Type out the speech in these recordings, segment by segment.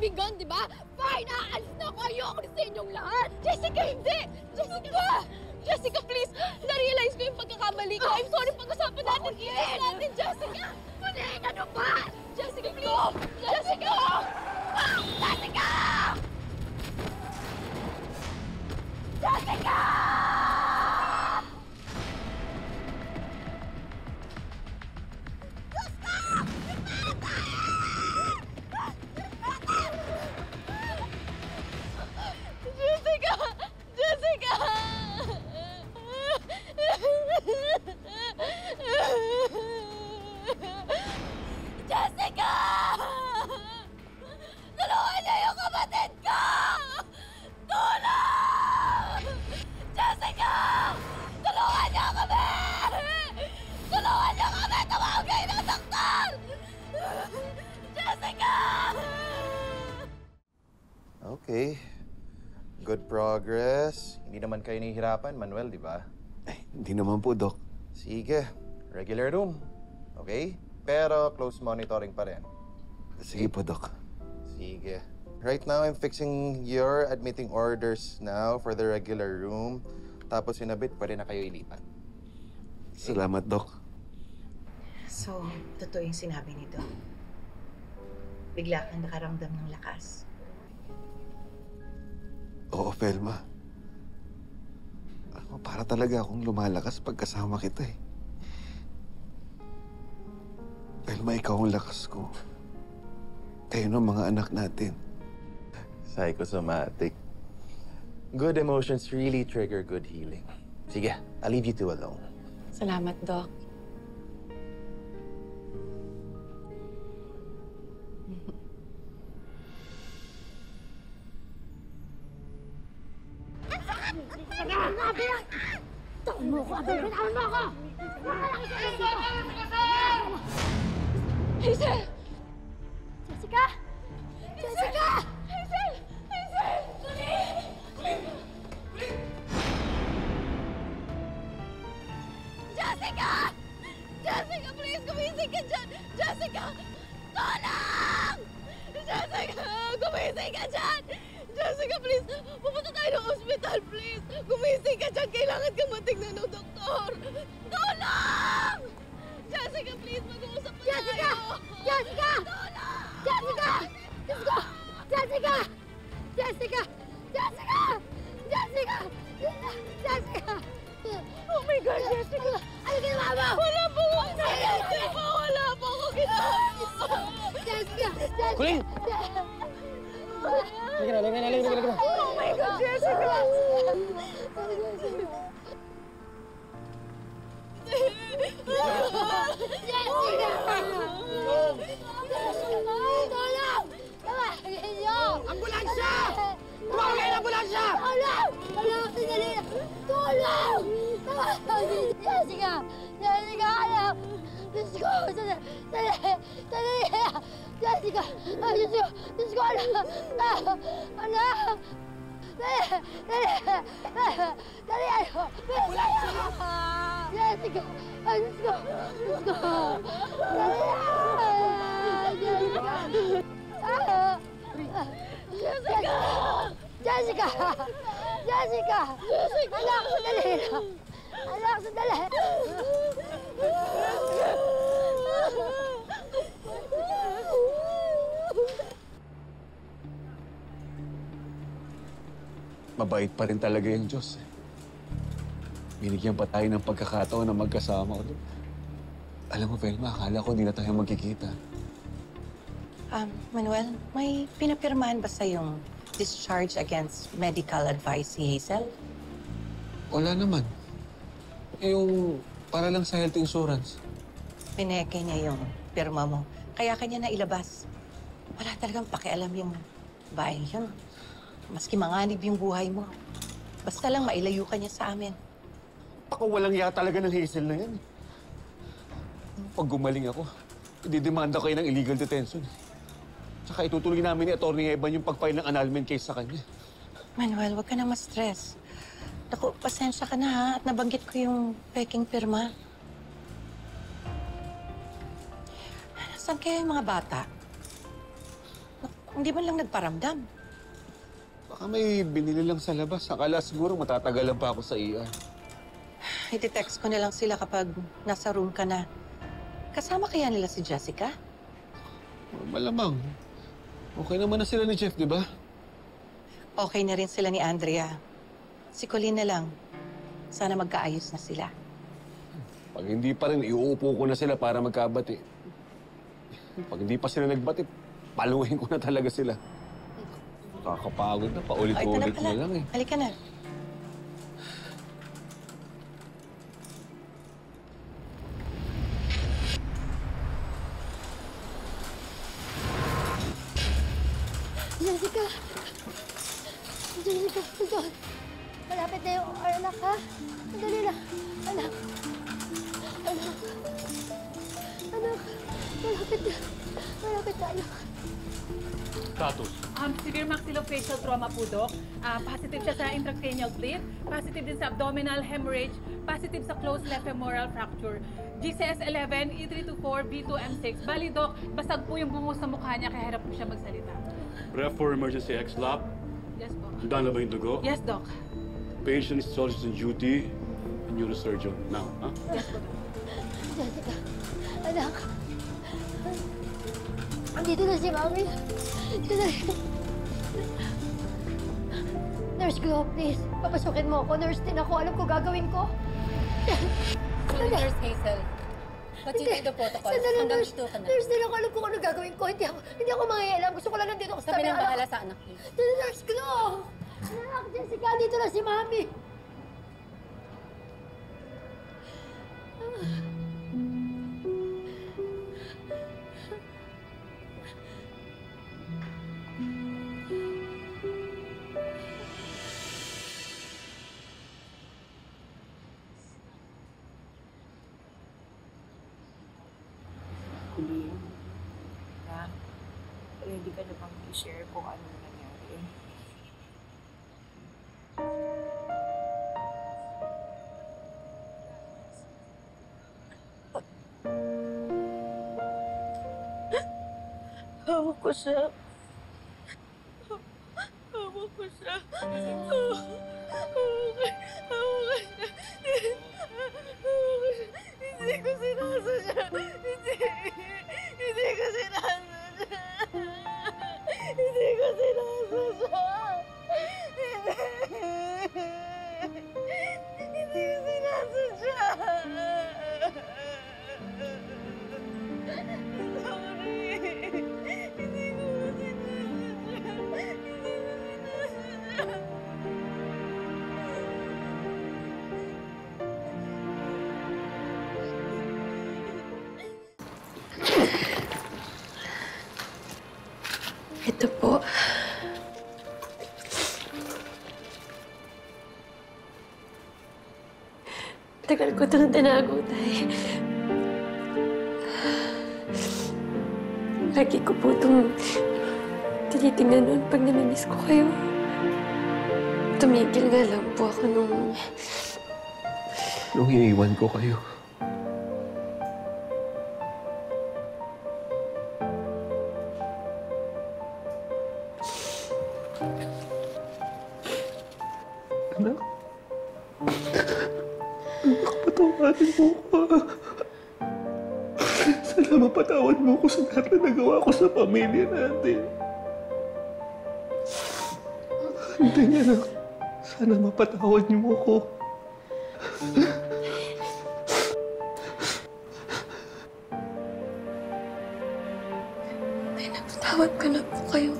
kaibigan, di ba? Fine, aalis na ako. Ayoko na sa inyong lahat. Jessica, hindi! Jessica! Jessica, please! Na-realize ko yung pagkakamali ko. I'm sorry, pag-usapan natin. Inis natin, Jessica! Muling, ano ba? Jessica, please! Jessica! Jessica! Jessica! Jessica! Jessica! Jessica! Tulungan niyo yung kapatid ko! Tulong! Jessica! Tulungan niyo kami! Tulungan niyo kami! Tumawag kayo ng doktor! Jessica! Okay. Good progress. Hindi naman kayo nahihirapan, Manuel, di ba? Ay, hindi naman po, Doc. Sige. Regular room. Okay? Pero close monitoring pa rin. Sige po, Doc. Sige. Right now, I'm fixing your admitting orders now for the regular room. Tapos sinabit, pwede na kayo ilipat. Salamat, Doc. So, totoo yung sinabi ni Doc. Bigla kang nakaramdam ng lakas. Oo, Velma. Alam mo, para talaga akong lumalakas pagkasama kita eh. Velma, ikaw ang lakas ko. Kayo ng mga anak natin. Psychosomatic. Good emotions really trigger good healing. Sige, I'll leave you two alone. Salamat, Doc. Taon mo ko! Taon mo ko! Hazel! Jessica! Jessica! Hazel! Hazel! Jessica! Jessica, please! Gumising ka dyan! Jessica! Tulong! Jessica! Gumising ka dyan! Jessica, please! Pupunta tayo ng hospital, please! Gumising ka dyan! Kailangan kang matignan ng doktor! Tulong! Jessica, please! Mag-uusap pa Jessica! tayo! Jessica! Tulong! Jessica! Diyos ko! Jessica! Jessica! Jessica! Jessica! Jessica! Oh my God, Jessica! Ano ginawa mo? Wala po ako ginagawa! Wala po ako ginagawa! Jessica! Jessica! Kuling! Halika na. Oh my God, Jessica! Tulong! Tawagin niyo! Ambulansya! Tumawag kayo ng ambulansya! Tulong! Tulong! Sandali! Tulong! Tawagin! Jessica! Jessica! Alam! Diyos ko! Sandali! Sandali! Jessica! Diyos ko! Diyos ko! Anak! Anak! Dali! Ano? Jessica! Ay, Diyos ko! Diyos ko! Dali! Jessica! Jessica! Jessica! Anak, sandali! Anak, sandali! Mabait pa rin talaga yung Diyos. Binigyan pa tayo ng pagkakataon na magkasama ulit. Alam mo, Velma, akala ko hindi na tayo magkikita. Manuel, may pinapirmahan ba sa yung discharge against medical advice si Hazel? Wala naman. Yung para lang sa health insurance. Pineke niya yung pirma mo. Kaya kanya na ilabas. Wala talagang pakialam yung bahay yun. Maski manganib yung buhay mo. Basta lang mailayo ka niya sa amin. Ako walang iya talaga ng Hazel na yan. Pag gumaling ako, ididemanda kayo ng illegal detention. Tsaka itutuloy namin ni Atty. Evan yung pag-file ng annulment case sa kanya. Manuel, huwag ka na ma-stress. Naku, pasensya ka na ha at nabanggit ko yung peking pirma. Saan kaya yung mga bata? Naku, Hindi man lang nagparamdam. Baka may binili lang sa labas. Akala siguro matatagalan pa ako sa ER. Iti-text ko na lang sila kapag nasa room ka na. Kasama kaya nila si Jessica? Malamang. Okay naman na sila ni Jeff, di ba? Okay na rin sila ni Andrea. Si Colleen na lang. Sana magkaayos na sila. Pag hindi pa rin, iuupo ko na sila para magkabati. Pag hindi pa sila nagbati, paluhin ko na talaga sila. Kakapagod na, paulit-ulit na lang eh. Halika na. Jessica! Jessica, doon. Malapit na yung OR, anak, ha? Sandali lang. Anak. Anak. Anak. Malapit na. Malapit na, anak. Status. Severe maxillofacial trauma po, Doc. Positive siya sa intracranial bleed, positive din sa abdominal hemorrhage, positive sa closed left femoral fracture. GCS 11, E324, B2M6. Bali, Doc, basag po yung bungo sa mukha niya, kaya hirap po siya magsalita. Ref for emergency X-lab. Yes po. Handa na ba yung dugo? Yes, Doc. Patient is soldiers on duty. Neurosurgeon. Now, ha? Yes po, Doc. Jessica. Anak. Andito na si Mami. Sandali. Nurse Glo, please. Papasukin mo ako. Nurse din ako. Alam ko gagawin ko. Sorry, Nurse Hazel. Continue the protocol. Sandali, Hanggang nurse. dito ka na. Nurse din ako. Alam ko kung ano gagawin ko. Hindi ako mangyayala. Gusto ko lang nandito ako sa Kami tabi nang ng bahala anak. sa anak niyo. Nurse Glo! Anak, Jessica, dito na si Mami. Colleen, na, ready ka na bang i-share kung ano nangyari? Hawak ko siya. Hawak ko siya. Hawak ko siya. Hindi ko sinasadya. Hindi ko sinasadya. Hindi ko sinasadya. Hindi ko sinasadya. Sorry. Hindi ko sinasadya. Ito po. Tagal ko itong tinago, Tay. Lagi ko po itong tinitingnan noon pag namimiss ko kayo. Tumigil nga lang po ako nung iniwan ko kayo. Anak? Patawarin mo ko. Sana mapatawad mo ko sa lahat na nagawa ko sa pamilya natin. Hindi nga lang. Sana mapatawad niyo mo ko. ay napatawad ko na po kayo.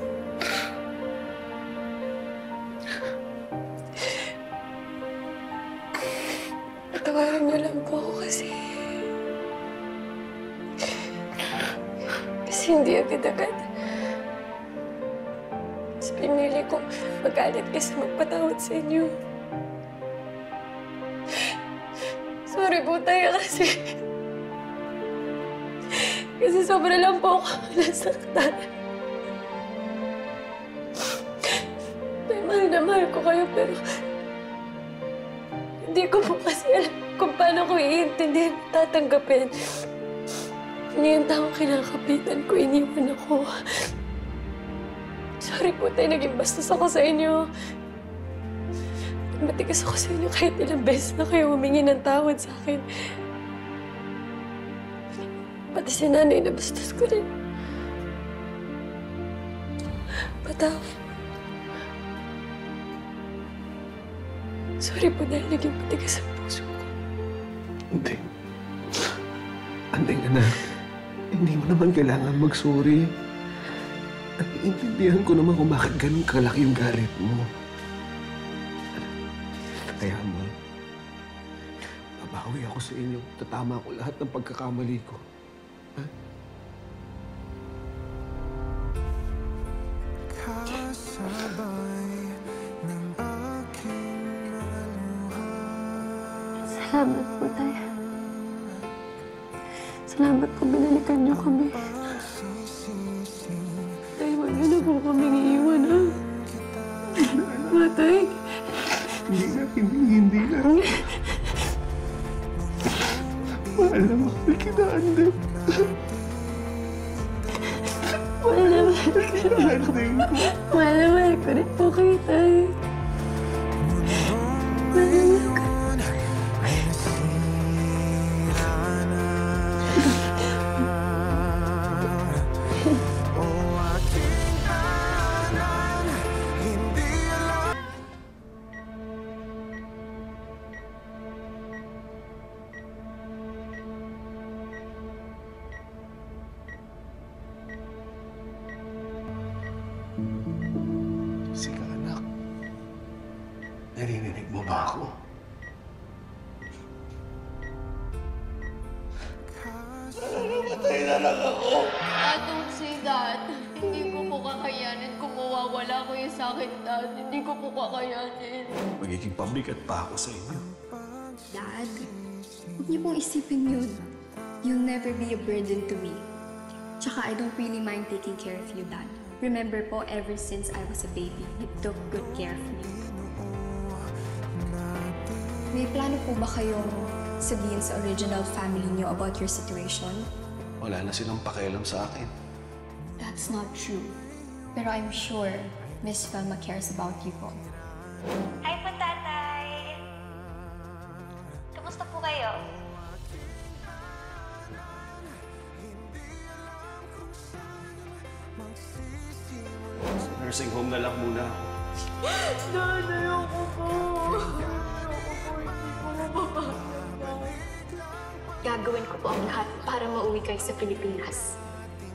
Patawarin niyo lang po ako kasi hindi agad-agad. Mas pinili ko magalit kasi magpatawad sa inyo. Sorry po tayo kasi sobra lang po ako nasaktan. May mahal na mahal ko kayo pero hindi ko po kasi alam kung paano ko iintindihan at tatanggapin. Hindi yung taong kinakapitan ko, iniwan ako. Sorry po tayo, naging bastos ako sa inyo. Matigas ako sa inyo kahit ilang beses na kayo humingi ng tawad sa akin. Pati si nanay na bastos ko rin. Patawad. Sorry po dahil naging matigas ang puso ko. Hindi. Andeng, anak. Hindi mo naman kailangan mag-sorry. Naiintindihan ko naman kung bakit ganun kalaki yung galit mo. Kaya mo, babawi ako sa inyo. Tatama ko lahat ng pagkakamali ko. Ha? Salamat po tayo. Salamat po binalikan niyo kami. Tay, wag niyo na po kaming iiwan, ha? Matay. Hindi na. Mahal na mahal kita, Andeng. Mahal na mahal ko rin. Mahal na mahal ko rin po kayo, tay. Mahal na mahal ko. Sige, anak. Naririnig mo ba ako? Namamatay na lang ako. Don't say that. Hindi ko po kakayanin kung mawawala ko yung sakit, Dad. Hindi ko po kakayanin. Magiging pabigat pa ako sa inyo. Dad, huwag niyo pong isipin yun. You'll never be a burden to me. Tsaka I don't really mind taking care of you, Dad. Remember po, ever since I was a baby, you took good care of me. May plano po ba kayong sabihin sa original family niyo about your situation? Wala na silang pakialam sa akin. That's not true. Pero I'm sure Miss Velma cares about you po. Hi po, Tatay! Kamusta po kayo? Sa nursing home na lang muna ako. Nanay, ako po. Hindi ko mapapagod. Gagawin ko po ang lahat para mauwi kayo sa Pilipinas.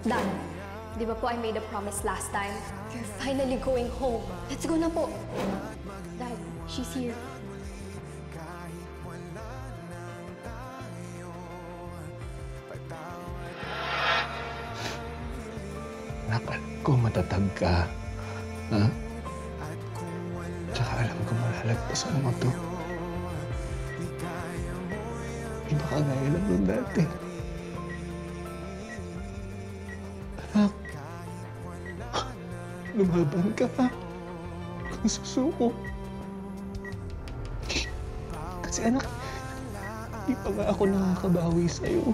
Dad, di ba po I made a promise last time? You're finally going home. Let's go na po. Dad, she's here. Anak, alam ko matatag ka. Ha? Tsaka alam ko malalagpasan mo to. Iba ka gaya lang nung dati. Anak, lumaban ka ha. Kung susuko. Kasi anak, hindi pa nga ako nakakabawi sa'yo.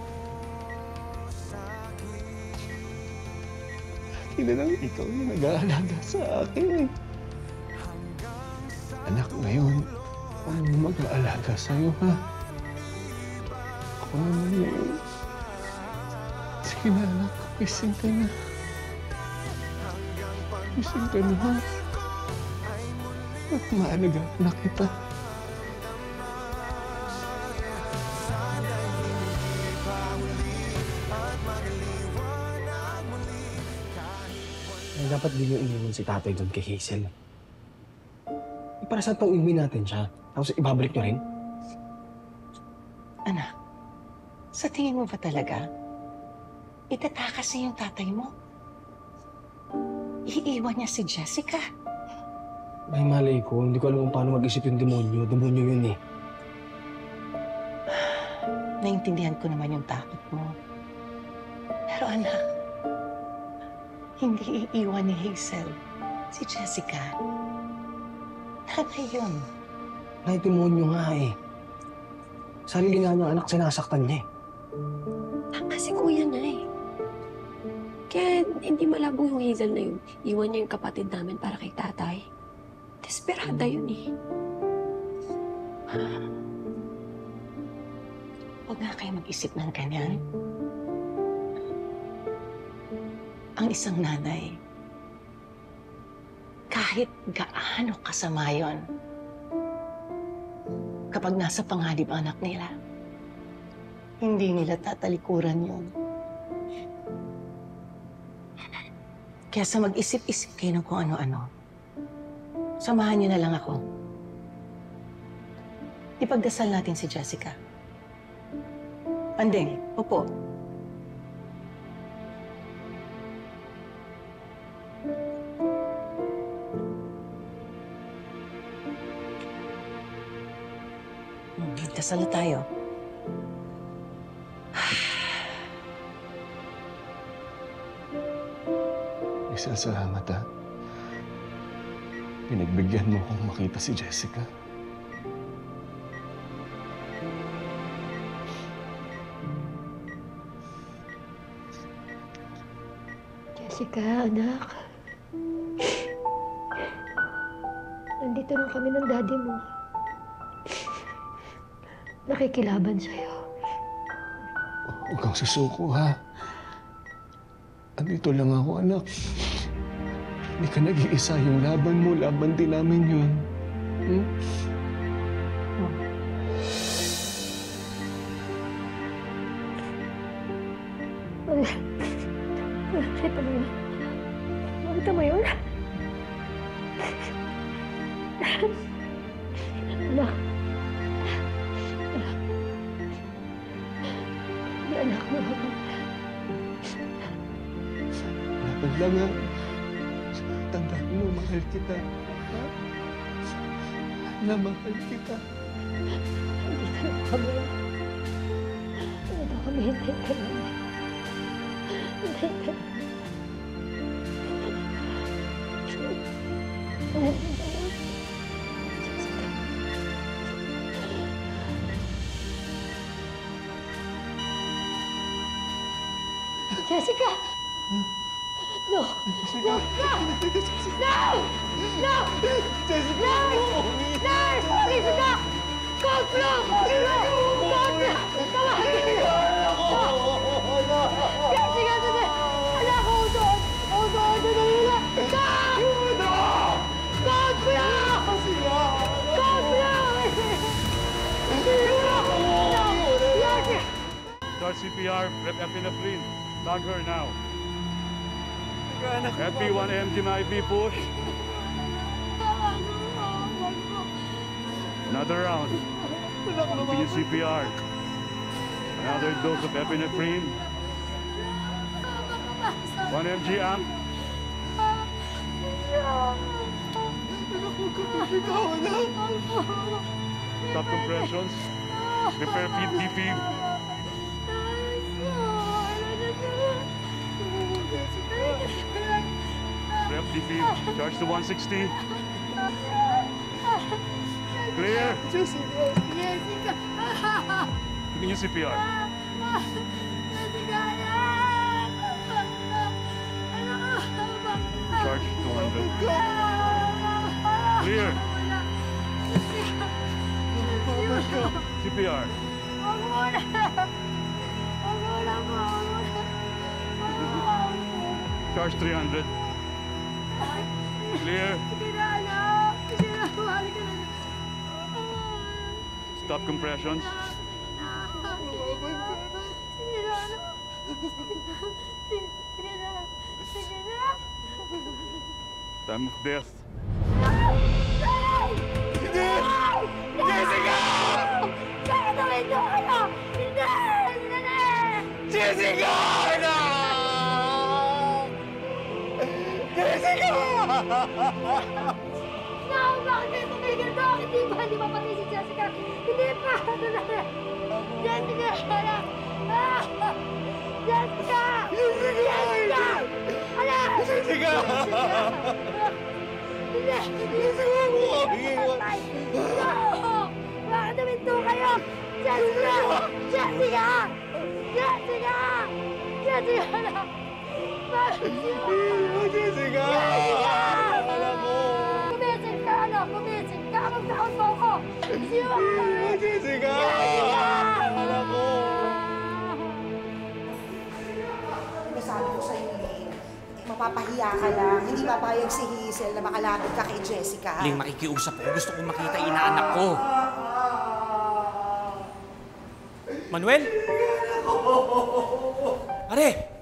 Lagi na lang ikaw yung nag-aalaga sa akin. Anak, ngayon, ako naman mag-aalaga sa'yo, ha? Ako naman ngayon. Sige na, anak. Gising ka na. Gising ka na, ha? At maalaga na kita. Dapat din yung iniwan si tatay doon kay Hazel. Para saan pang iuwi natin siya? Tapos ibabalik nyo rin? Anak, sa tingin mo ba talaga? Itatakas niya yung tatay mo? Iiwan niya si Jessica? May malay ko. Hindi ko alam kung paano mag-isip yung demonyo. Demonyo yun eh. Naintindihan ko naman yung takot mo. Pero anak, hindi iiwan ni Hazel si Jessica. Nanay yun. Nay, demonyo nga eh. Sarili nga niyang anak, sinasaktan niya eh. Tama si kuya niya eh. Kaya hindi malabo yung Hazel na yun. Iwan niya yung kapatid namin para kay tatay. Desperada yun eh. Huwag nga kayo mag-isip ng ganyan. Ang isang nanay, kahit gaano kasama yun, kapag nasa panganib ang anak nila, hindi nila tatalikuran yun. Kaya sa mag-isip-isip kayo ng kung ano-ano, samahan niyo na lang ako. Ipagdasal natin si Jessica. Andeng, upo. Dasal na tayo. Hazel, salamat ha. Pinagbigyan mo akong makita si Jessica. Jessica, anak. Nandito lang kami ng daddy mo. Nakikilaban sa'yo. Huwag kang susuko, ha? Andito lang ako, anak. Hindi ka nag-iisa. Yung laban mo, laban din namin yun. Hmm? Nakita mo yun? Nakita mo yun? Anak. Anak mo. Laban lang, ha? Tandaan mo, mahal kita. Ha? Na mahal kita. Dito lang kami. Dito kami, hintay ka namin. Hintay ka namin. Jessica! No! No! No! No! No! Jessica! Nurse! Please, anak! Cold flu! Cold flu! Cold flu! Tawagin! Jessica, dali! Anak, hold on! Hold on! Dali na! Stop! Cold flu! Cold flu! Jessica! Start CPR, rep epinephrine. Start her now. FP1 mg na IV push. Another round. Continue CPR. Another dose of epinephrine. 1 mg amp. Stop compressions. Prepare feed BP. Rep DP, charge to 160. Clear. Jessica! Jessica! Continue CPR. Jessica! Charge 200. Clear. CPR. Charge 300. Clear. Stop compressions. Time of death. Jessica! Jessica! Jessica! No, bakit kayo tumigil doon? Hindi ba? Hindi ba pati si Jessica? Hindi pa! Jessica! Jessica! Jessica! Ala! Jessica! Jessica! No! Bakit naminto kayo? Jessica! Jessica! Jessica! Jessica! Jessica! Anak ko! Gumising ka, anak! Gumising ka! Magtaon mo ko! Jessica! Anak ko! Sabi ko sa'yo, Ling, mapapahiya ka lang. Hindi papayag si Hazel na makalapit ka kay Jessica. Ling, makikiusap ko. Gusto kong makita inaanak ko. Manuel? Are!